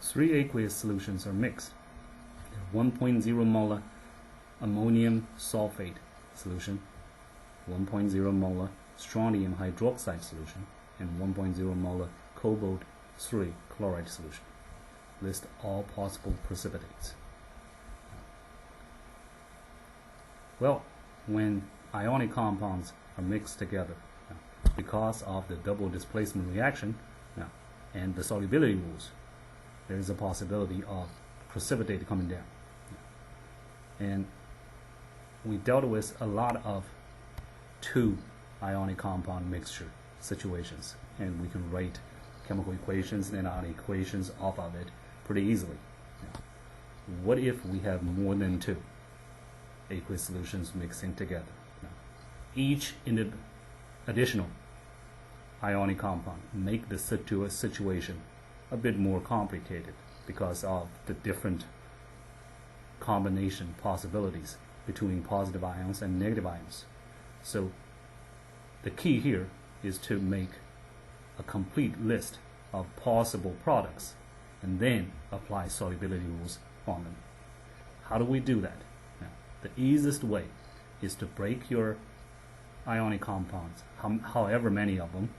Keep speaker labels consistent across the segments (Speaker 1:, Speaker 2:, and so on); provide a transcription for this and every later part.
Speaker 1: three aqueous solutions are mixed. 1.0 molar ammonium sulfate solution, 1.0 molar strontium hydroxide solution, and 1.0 molar cobalt 3 chloride solution. List all possible precipitates. Well, when ionic compounds are mixed together, because of the double displacement reaction and the solubility rules, there is a possibility of precipitate coming down. And we dealt with a lot of two ionic compound mixture situations, and we can write chemical equations and ionic equations off of it pretty easily. What if we have more than two aqueous solutions mixing together? Each additional ionic compound make the situation a bit more complicated because of the different combination possibilities between positive ions and negative ions. So the key here is to make a complete list of possible products and then apply solubility rules on them. How do we do that? Now, the easiest way is to break your ionic compounds, however many of them,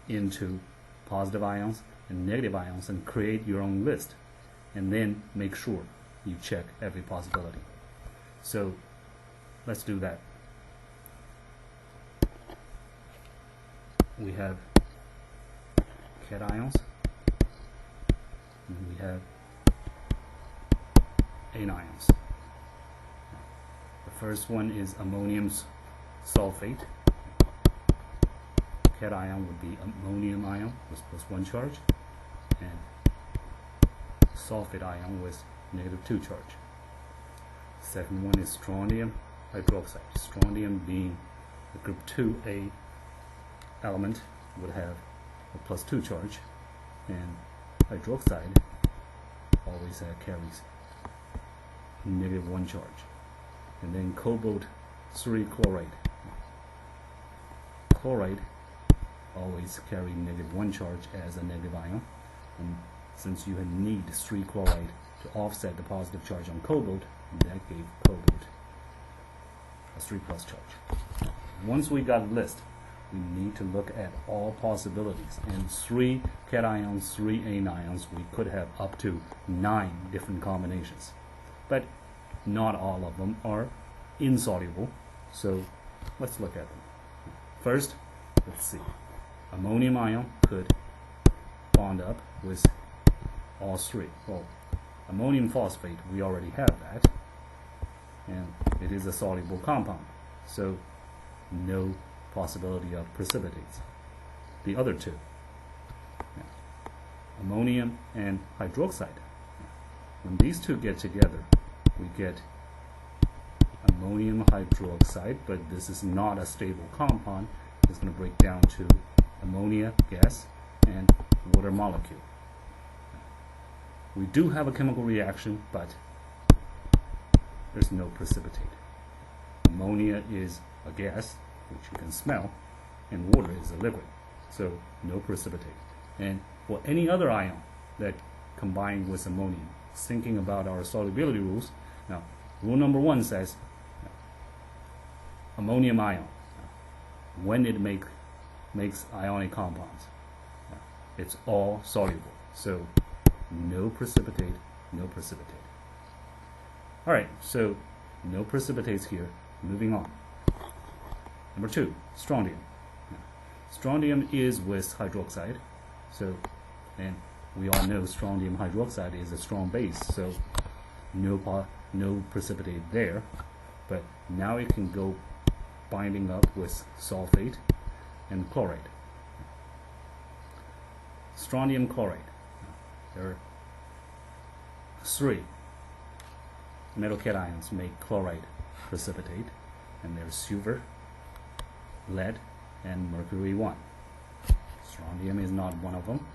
Speaker 1: into positive ions and negative ions and create your own list, and then make sure you check every possibility. So let's do that. We have cations and we have anions. The first one is ammonium sulfate. Cation would be ammonium ion with +1 charge, and sulfate ion with -2 charge. Second one is strontium hydroxide. Strontium being a group 2A element would have a +2 charge, and hydroxide always carries -1 charge. And then cobalt 3 chloride. Chloride always carry -1 charge as a negative ion, and since you need 3 chloride to offset the positive charge on cobalt, that gave cobalt a 3+ charge. Once we got a list, we need to look at all possibilities, and 3 cations, 3 anions, we could have up to 9 different combinations, but not all of them are insoluble, so let's look at them. First, let's see. Ammonium ion could bond up with all 3. Well, ammonium phosphate, we already have that, and it is a soluble compound, so no possibility of precipitates. The other 2, ammonium and hydroxide, when these 2 get together, we get ammonium hydroxide, but this is not a stable compound. It's going to break down to ammonia gas and water molecule. We do have a chemical reaction, but there's no precipitate. Ammonia is a gas, which you can smell, and water is a liquid, so no precipitate. And for any other ion that combine with ammonium, thinking about our solubility rules, now rule number 1 says ammonium ion, when it makes ionic compounds, it's all soluble, so no precipitate, no precipitate. Alright, so no precipitates here. Moving on. Number 2, strontium. Strontium is with hydroxide, so, and we all know strontium hydroxide is a strong base, so no precipitate there, but now it can go binding up with sulfate and chloride. Strontium chloride. There are 3 metal cations make chloride precipitate, and there's silver, lead, and mercury 1. Strontium is not one of them.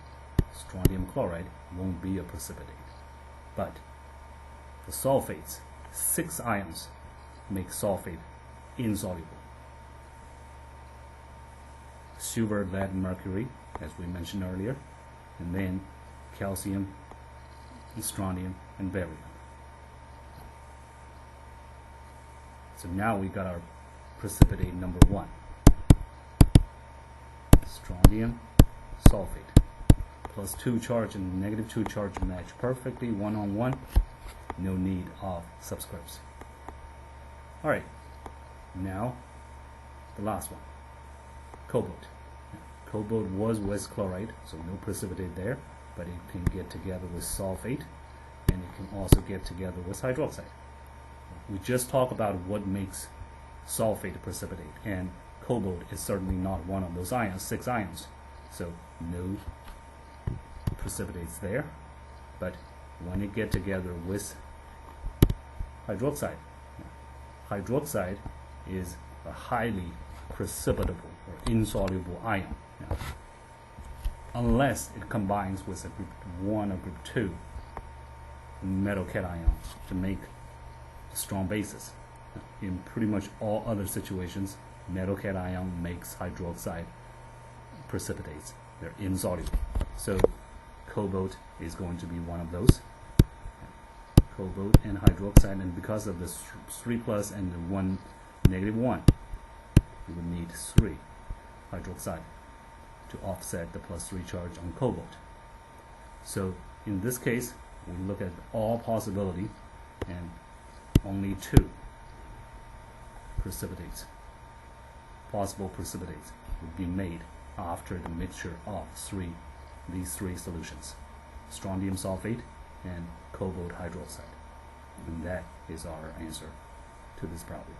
Speaker 1: Strontium chloride won't be a precipitate, but the sulfates, 6 ions, make sulfate insoluble. Silver, lead, mercury, as we mentioned earlier, and then calcium, strontium, and barium. So now we got our precipitate number 1. Strontium sulfate. +2 charge and -2 charge match perfectly, 1-on-1. No need of subscripts. Alright, now the last one. Cobalt. Cobalt was with chloride, so no precipitate there, but it can get together with sulfate, and it can also get together with hydroxide. We just talked about what makes sulfate precipitate, and cobalt is certainly not one of those ions, 6 ions. So no precipitates there, but when it get together with hydroxide, hydroxide is a highly precipitable or insoluble ion, unless it combines with a group 1 or group 2 metal cation to make strong bases. In pretty much all other situations, metal cation makes hydroxide precipitates. They're insoluble. So cobalt is going to be one of those. Cobalt and hydroxide, and because of the 3+ and the 1 -1, we would need 3 hydroxide to offset the +3 charge on cobalt. So in this case, we look at all possibility, and only 2 possible precipitates would be made after the mixture of these three solutions: strontium sulfate and cobalt hydroxide. And that is our answer to this problem.